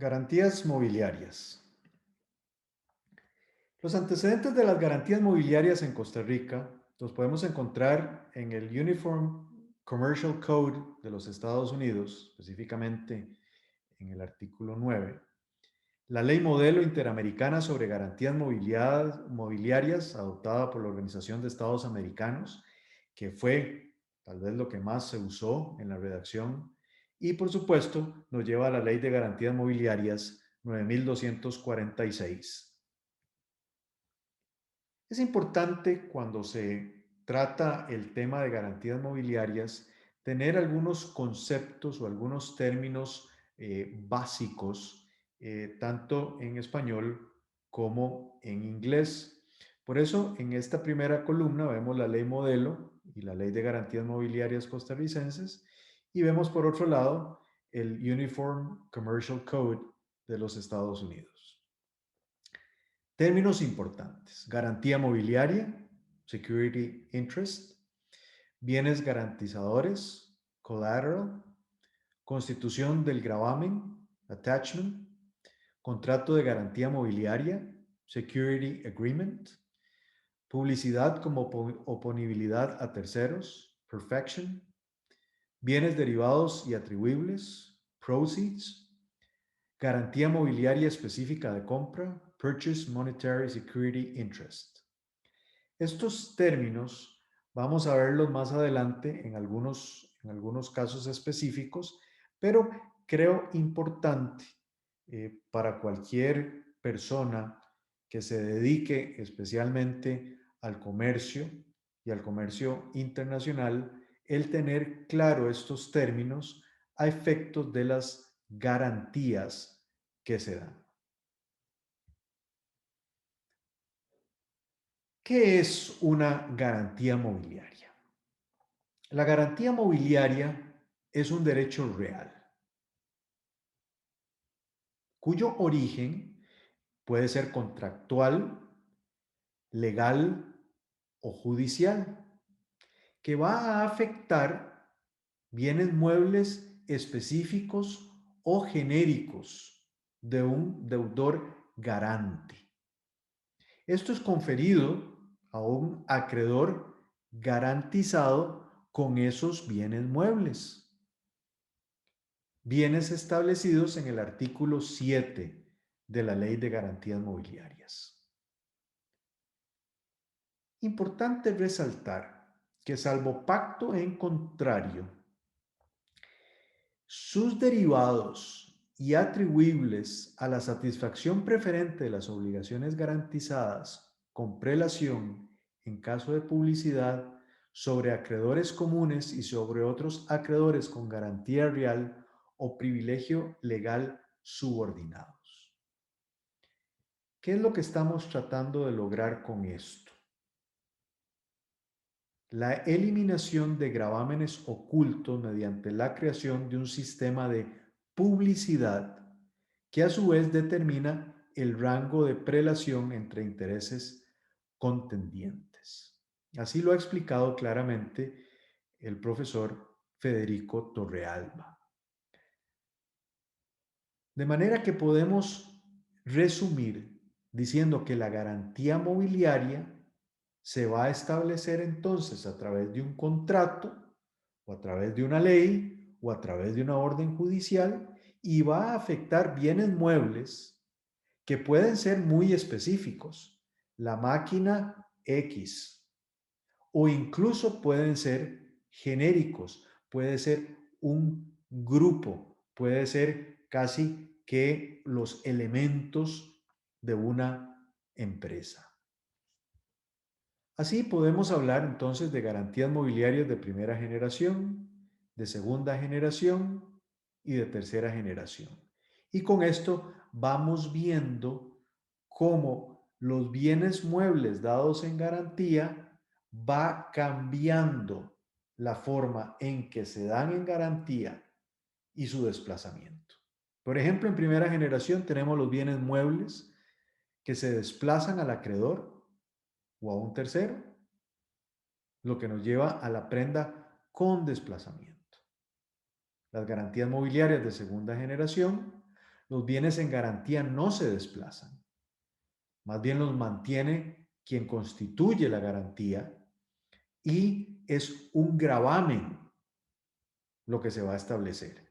Garantías mobiliarias. Los antecedentes de las garantías mobiliarias en Costa Rica los podemos encontrar en el Uniform Commercial Code de los Estados Unidos, específicamente en el artículo 9, la Ley Modelo Interamericana sobre Garantías Mobiliarias, adoptada por la Organización de Estados Americanos, que fue tal vez lo que más se usó en la redacción, y por supuesto nos lleva a la Ley de Garantías Mobiliarias 9246. Es importante cuando se trata el tema de garantías mobiliarias tener algunos conceptos o algunos términos básicos, tanto en español como en inglés. Por eso, en esta primera columna vemos la ley modelo y la ley de garantías mobiliarias costarricenses y vemos por otro lado el Uniform Commercial Code de los Estados Unidos. Términos importantes: garantía mobiliaria, security interest; bienes garantizadores, collateral; constitución del gravamen, attachment; contrato de garantía mobiliaria, security agreement; publicidad como oponibilidad a terceros, perfection; bienes derivados y atribuibles, proceeds; garantía mobiliaria específica de compra, purchase monetary security interest. Estos términos vamos a verlos más adelante en algunos casos específicos, pero creo importante para cualquier persona que se dedique especialmente al comercio y al comercio internacional, el tener claro estos términos a efectos de las garantías que se dan. ¿Qué es una garantía mobiliaria? La garantía mobiliaria es un derecho real, cuyo origen puede ser contractual, legal o judicial, que va a afectar bienes muebles específicos o genéricos de un deudor garante. Esto es conferido a un acreedor garantizado con esos bienes muebles. Bienes establecidos en el artículo 7 de la Ley de Garantías Mobiliarias. Importante resaltar que, salvo pacto en contrario, sus derivados y atribuibles a la satisfacción preferente de las obligaciones garantizadas con prelación en caso de publicidad sobre acreedores comunes y sobre otros acreedores con garantía real o privilegio legal subordinados. ¿Qué es lo que estamos tratando de lograr con esto? La eliminación de gravámenes ocultos mediante la creación de un sistema de publicidad que a su vez determina el rango de prelación entre intereses contendientes. Así lo ha explicado claramente el profesor Federico Torrealba. De manera que podemos resumir diciendo que la garantía mobiliaria se va a establecer entonces a través de un contrato o a través de una ley o a través de una orden judicial y va a afectar bienes muebles que pueden ser muy específicos, la máquina X, o incluso pueden ser genéricos, puede ser un grupo, puede ser casi que los elementos de una empresa. Así podemos hablar entonces de garantías mobiliarias de primera generación, de segunda generación y de tercera generación. Y con esto vamos viendo cómo los bienes muebles dados en garantía va cambiando la forma en que se dan en garantía y su desplazamiento. Por ejemplo, en primera generación tenemos los bienes muebles que se desplazan al acreedor o a un tercero, lo que nos lleva a la prenda con desplazamiento. Las garantías mobiliarias de segunda generación los bienes en garantía no se desplazan, más bien los mantiene quien constituye la garantía y es un gravamen lo que se va a establecer.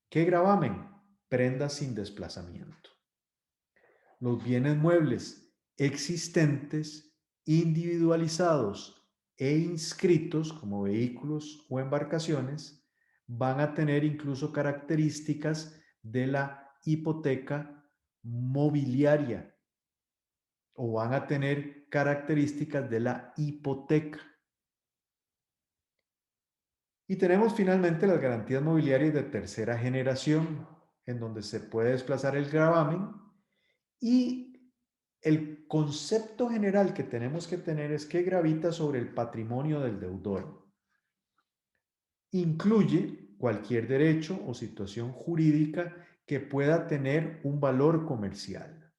¿Qué gravamen? Prendas sin desplazamiento. Los bienes muebles existentes, individualizados e inscritos como vehículos o embarcaciones van a tener incluso características de la hipoteca mobiliaria o van a tener características de la hipoteca. Y tenemos finalmente las garantías mobiliarias de tercera generación, en donde se puede desplazar el gravamen y el concepto general que tenemos que tener es que gravita sobre el patrimonio del deudor. Incluye cualquier derecho o situación jurídica que pueda tener un valor comercial.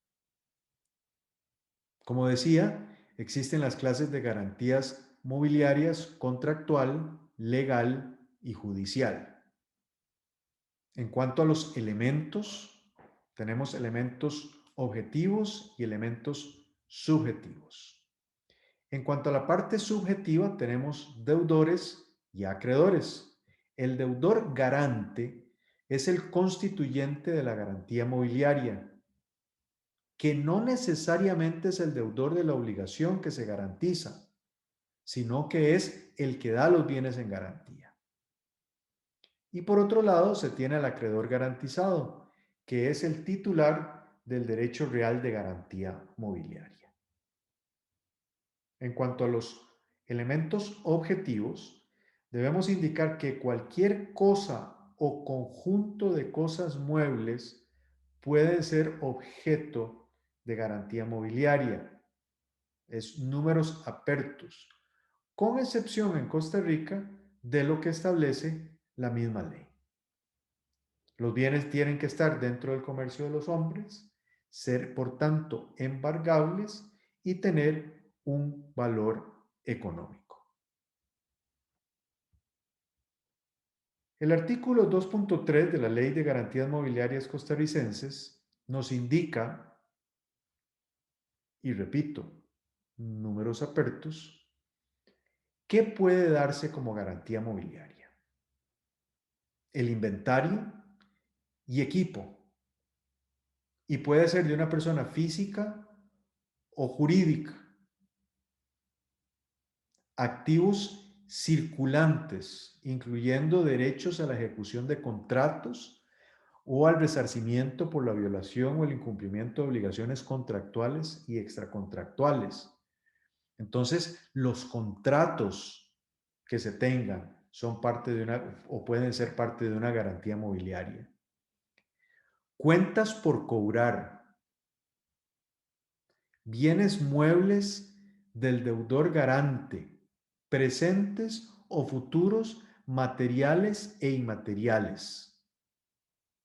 Como decía, existen las clases de garantías mobiliarias contractual, legal y judicial. En cuanto a los elementos, tenemos elementos objetivos y elementos subjetivos. En cuanto a la parte subjetiva, tenemos deudores y acreedores. El deudor garante es el constituyente de la garantía mobiliaria, que no necesariamente es el deudor de la obligación que se garantiza, sino que es el que da los bienes en garantía. Y por otro lado, se tiene al acreedor garantizado, que es el titular del derecho real de garantía mobiliaria. En cuanto a los elementos objetivos, debemos indicar que cualquier cosa o conjunto de cosas muebles puede ser objeto de garantía mobiliaria. Es números apertus, con excepción en Costa Rica de lo que establece la misma ley. Los bienes tienen que estar dentro del comercio de los hombres, ser por tanto embargables y tener un valor económico. El artículo 2.3 de la Ley de Garantías Mobiliarias Costarricenses nos indica, y repito, números apertos, qué puede darse como garantía mobiliaria. El inventario y equipo. Y puede ser de una persona física o jurídica. Activos circulantes, incluyendo derechos a la ejecución de contratos o al resarcimiento por la violación o el incumplimiento de obligaciones contractuales y extracontractuales. Entonces, los contratos que se tengan son parte de una o pueden ser parte de una garantía mobiliaria. Cuentas por cobrar, bienes muebles del deudor garante, presentes o futuros, materiales e inmateriales.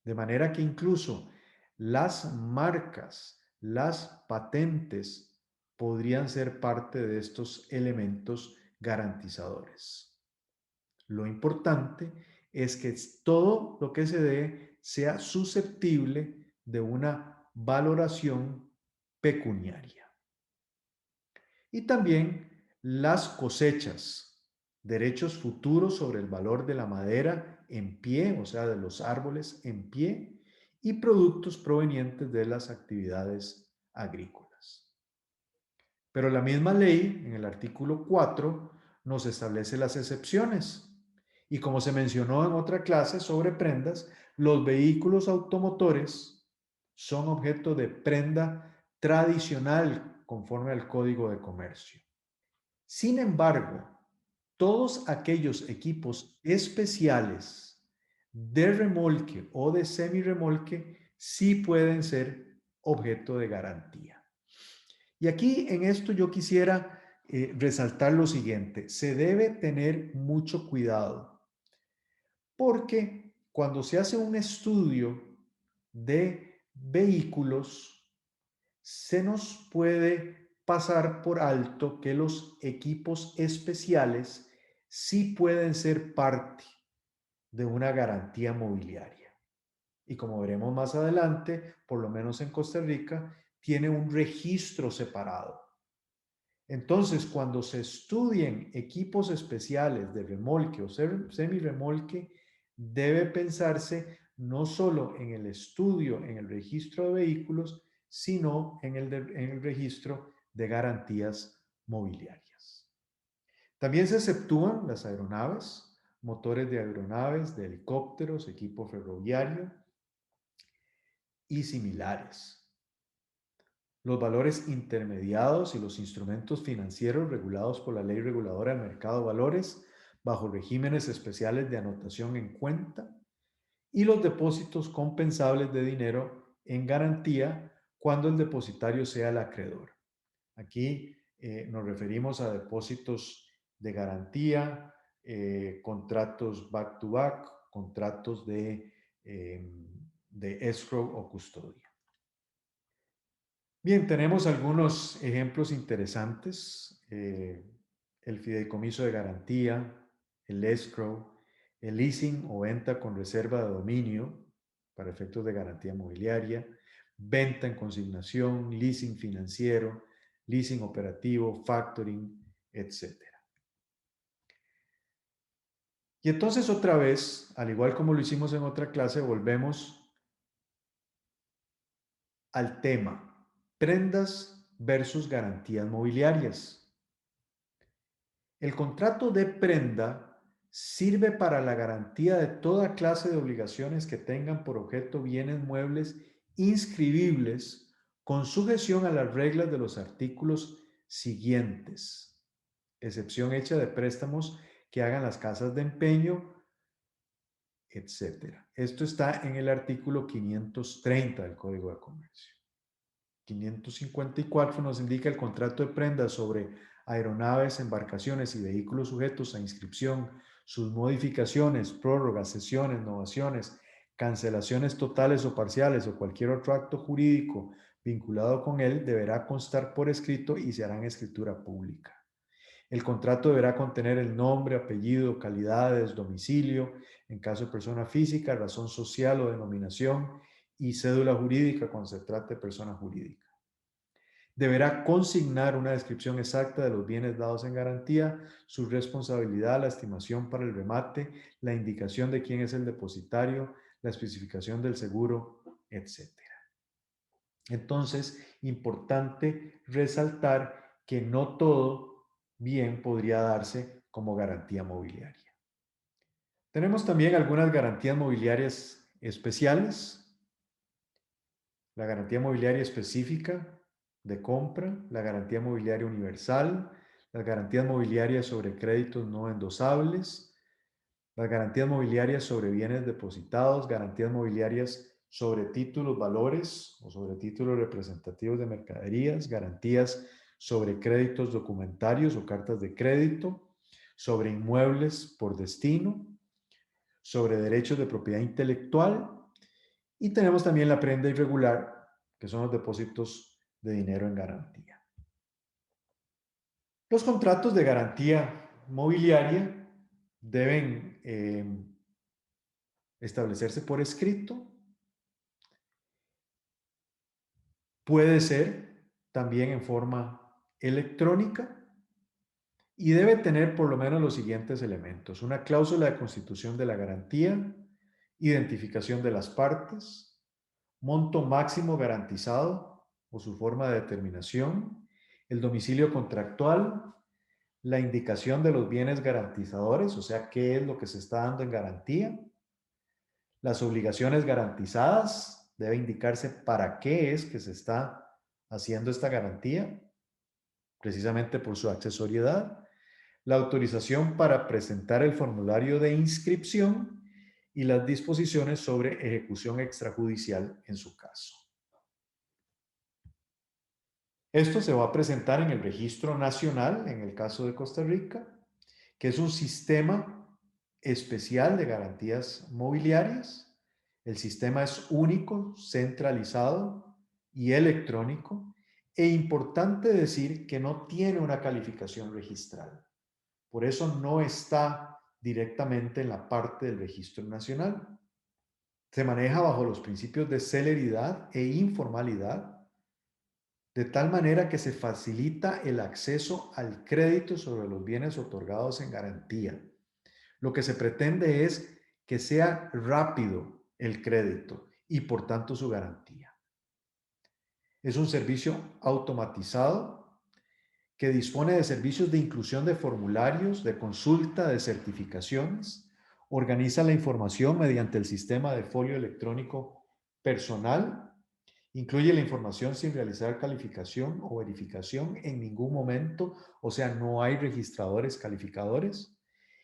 De manera que incluso las marcas, las patentes, podrían ser parte de estos elementos garantizadores. Lo importante es que todo lo que se dé sea susceptible de una valoración pecuniaria. Y también las cosechas, derechos futuros sobre el valor de la madera en pie, o sea, de los árboles en pie, y productos provenientes de las actividades agrícolas. Pero la misma ley, en el artículo 4, nos establece las excepciones. Y como se mencionó en otra clase sobre prendas, los vehículos automotores son objeto de prenda tradicional conforme al Código de Comercio. Sin embargo, todos aquellos equipos especiales de remolque o de semirremolque sí pueden ser objeto de garantía. Y aquí en esto yo quisiera resaltar lo siguiente: se debe tener mucho cuidado porque cuando se hace un estudio de vehículos, se nos puede pasar por alto que los equipos especiales sí pueden ser parte de una garantía mobiliaria. y como veremos más adelante, por lo menos en Costa Rica, tiene un registro separado. Entonces, cuando se estudien equipos especiales de remolque o semirremolque, debe pensarse no solo en el estudio, en el registro de vehículos, sino en el registro de garantías mobiliarias. También se exceptúan las aeronaves, motores de aeronaves, de helicópteros, equipo ferroviario y similares. Los valores intermediados y los instrumentos financieros regulados por la Ley Reguladora del Mercado de Valores bajo regímenes especiales de anotación en cuenta y los depósitos compensables de dinero en garantía cuando el depositario sea el acreedor. Aquí nos referimos a depósitos de garantía, contratos back-to-back, contratos de escrow o custodia. Bien, tenemos algunos ejemplos interesantes. El fideicomiso de garantía, el escrow, el leasing o venta con reserva de dominio para efectos de garantía mobiliaria, venta en consignación, leasing financiero, leasing operativo, factoring, etc. Y entonces otra vez, al igual como lo hicimos en otra clase, volvemos al tema, prendas versus garantías mobiliarias. El contrato de prenda sirve para la garantía de toda clase de obligaciones que tengan por objeto bienes muebles inscribibles con sujeción a las reglas de los artículos siguientes, excepción hecha de préstamos que hagan las casas de empeño, etc. Esto está en el artículo 530 del Código de Comercio. 554 nos indica el contrato de prenda sobre aeronaves, embarcaciones y vehículos sujetos a inscripción, sus modificaciones, prórrogas, cesiones, novaciones, cancelaciones totales o parciales o cualquier otro acto jurídico vinculado con él deberá constar por escrito y se hará en escritura pública. El contrato deberá contener el nombre, apellido, calidades, domicilio, en caso de persona física, razón social o denominación y cédula jurídica cuando se trate de persona jurídica. Deberá consignar una descripción exacta de los bienes dados en garantía, su responsabilidad, la estimación para el remate, la indicación de quién es el depositario, la especificación del seguro, etc. Entonces, importante resaltar que no todo bien podría darse como garantía mobiliaria. Tenemos también algunas garantías mobiliarias especiales. La garantía mobiliaria específica de compra, la garantía mobiliaria universal, las garantías mobiliarias sobre créditos no endosables, las garantías mobiliarias sobre bienes depositados, garantías mobiliarias sobre títulos, valores o sobre títulos representativos de mercaderías, garantías sobre créditos documentarios o cartas de crédito, sobre inmuebles por destino, sobre derechos de propiedad intelectual y tenemos también la prenda irregular, que son los depósitos de dinero en garantía. Los contratos de garantía mobiliaria deben establecerse por escrito. Puede ser también en forma electrónica y debe tener por lo menos los siguientes elementos: una cláusula de constitución de la garantía, identificación de las partes, monto máximo garantizado o su forma de determinación, el domicilio contractual, la indicación de los bienes garantizadores, o sea, qué es lo que se está dando en garantía, las obligaciones garantizadas, debe indicarse para qué es que se está haciendo esta garantía, precisamente por su accesoriedad, la autorización para presentar el formulario de inscripción y las disposiciones sobre ejecución extrajudicial en su caso. Esto se va a presentar en el Registro Nacional, en el caso de Costa Rica, que es un sistema especial de garantías mobiliarias. El sistema es único, centralizado y electrónico. E importante decir que no tiene una calificación registral. Por eso no está directamente en la parte del Registro Nacional. Se maneja bajo los principios de celeridad e informalidad, de tal manera que se facilita el acceso al crédito sobre los bienes otorgados en garantía. Lo que se pretende es que sea rápido el crédito y por tanto su garantía. Es un servicio automatizado que dispone de servicios de inclusión de formularios, de consulta, de certificaciones, organiza la información mediante el sistema de folio electrónico personal, incluye la información sin realizar calificación o verificación en ningún momento, o sea, no hay registradores calificadores,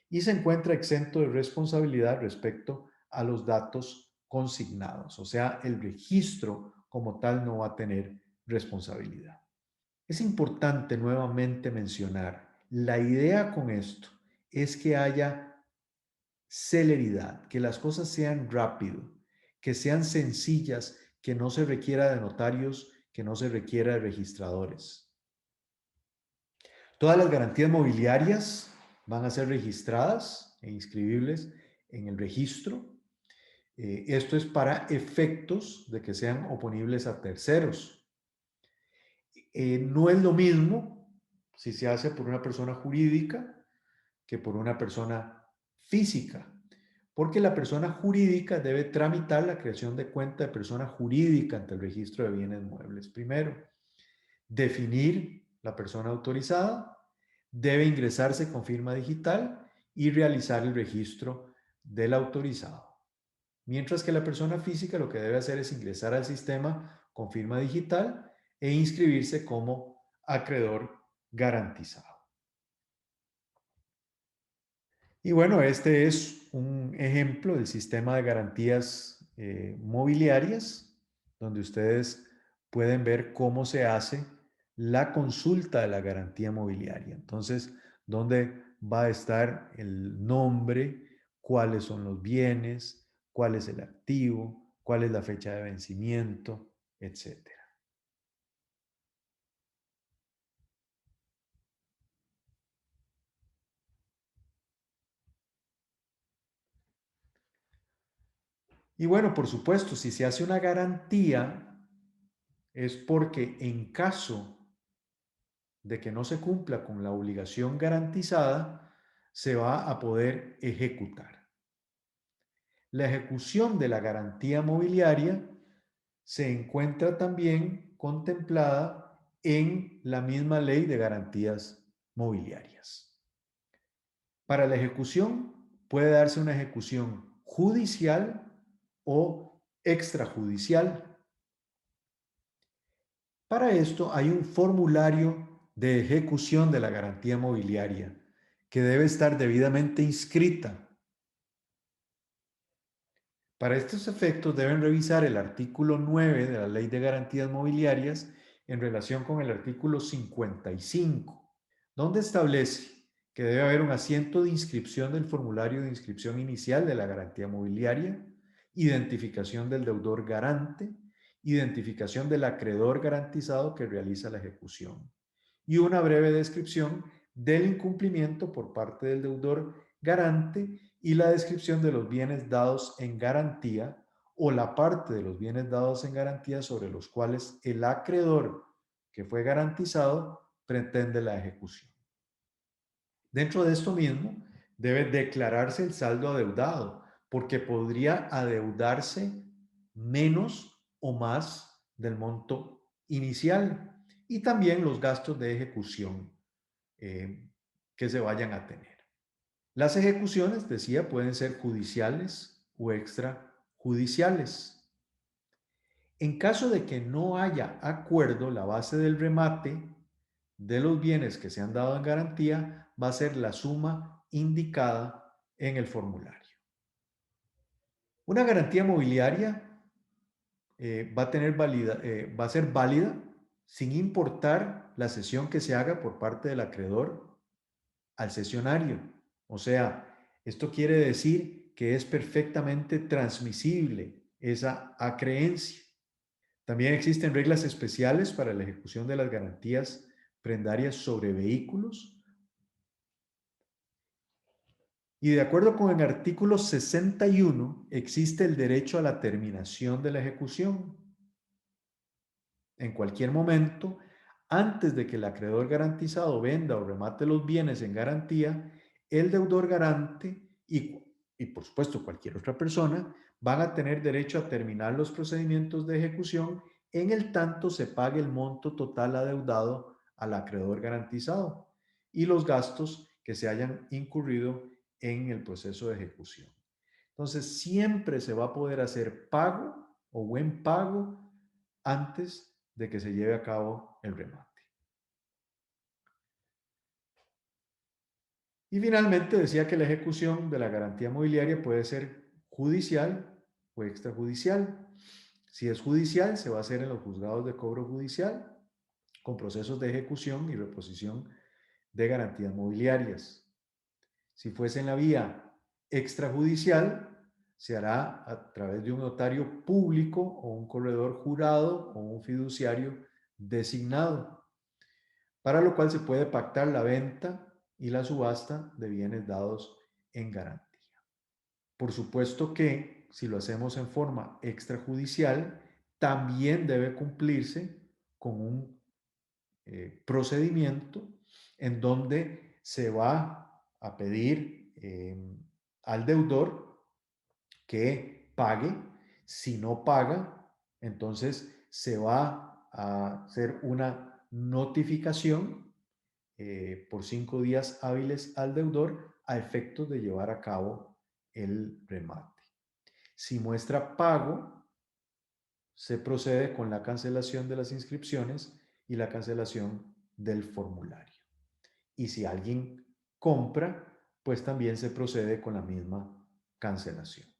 y se encuentra exento de responsabilidad respecto a los datos consignados, o sea, el registro como tal no va a tener responsabilidad. Es importante nuevamente mencionar, la idea con esto es que haya celeridad, que las cosas sean rápido, que sean sencillas, que no se requiera de notarios, que no se requiera de registradores. Todas las garantías mobiliarias van a ser registradas e inscribibles en el registro. Esto es para efectos de que sean oponibles a terceros. No es lo mismo si se hace por una persona jurídica que por una persona física, porque la persona jurídica debe tramitar la creación de cuenta de persona jurídica ante el registro de bienes muebles primero, definir la persona autorizada, debe ingresarse con firma digital y realizar el registro del autorizado. Mientras que la persona física lo que debe hacer es ingresar al sistema con firma digital e inscribirse como acreedor garantizado. Y bueno, este es un ejemplo del sistema de garantías mobiliarias, donde ustedes pueden ver cómo se hace la consulta de la garantía mobiliaria. Entonces, dónde va a estar el nombre, cuáles son los bienes, cuál es el activo, cuál es la fecha de vencimiento, etcétera. Y bueno, por supuesto, si se hace una garantía, es porque en caso de que no se cumpla con la obligación garantizada, se va a poder ejecutar. La ejecución de la garantía mobiliaria se encuentra también contemplada en la misma ley de garantías mobiliarias. Para la ejecución puede darse una ejecución judicial o extrajudicial. Para esto hay un formulario de ejecución de la garantía mobiliaria que debe estar debidamente inscrita. Para estos efectos deben revisar el artículo 9 de la Ley de Garantías Mobiliarias en relación con el artículo 55, donde establece que debe haber un asiento de inscripción del formulario de inscripción inicial de la garantía mobiliaria, identificación del deudor garante, identificación del acreedor garantizado que realiza la ejecución y una breve descripción del incumplimiento por parte del deudor garante y la descripción de los bienes dados en garantía o la parte de los bienes dados en garantía sobre los cuales el acreedor que fue garantizado pretende la ejecución. Dentro de esto mismo, debe declararse el saldo adeudado, porque podría adeudarse menos o más del monto inicial y también los gastos de ejecución que se vayan a tener. Las ejecuciones, decía, pueden ser judiciales o extrajudiciales. En caso de que no haya acuerdo, la base del remate de los bienes que se han dado en garantía va a ser la suma indicada en el formulario. Una garantía mobiliaria va a ser válida sin importar la cesión que se haga por parte del acreedor al cesionario. O sea, esto quiere decir que es perfectamente transmisible esa acreencia. También existen reglas especiales para la ejecución de las garantías prendarias sobre vehículos Y de acuerdo con el artículo 61, existe el derecho a la terminación de la ejecución. En cualquier momento, antes de que el acreedor garantizado venda o remate los bienes en garantía, el deudor garante y por supuesto cualquier otra persona van a tener derecho a terminar los procedimientos de ejecución en el tanto se pague el monto total adeudado al acreedor garantizado y los gastos que se hayan incurrido en el proceso de ejecución. Entonces, siempre se va a poder hacer pago o buen pago antes de que se lleve a cabo el remate. Y finalmente decía que la ejecución de la garantía mobiliaria puede ser judicial o extrajudicial. Si es judicial, se va a hacer en los juzgados de cobro judicial con procesos de ejecución y reposición de garantías mobiliarias. Si fuese en la vía extrajudicial, se hará a través de un notario público o un corredor jurado o un fiduciario designado, para lo cual se puede pactar la venta y la subasta de bienes dados en garantía. Por supuesto que si lo hacemos en forma extrajudicial, también debe cumplirse con un procedimiento en donde se va a pedir al deudor que pague. Si no paga, entonces se va a hacer una notificación por 5 días hábiles al deudor a efectos de llevar a cabo el remate. Si muestra pago, se procede con la cancelación de las inscripciones y la cancelación del formulario. Y si alguien compra, pues también se procede con la misma cancelación.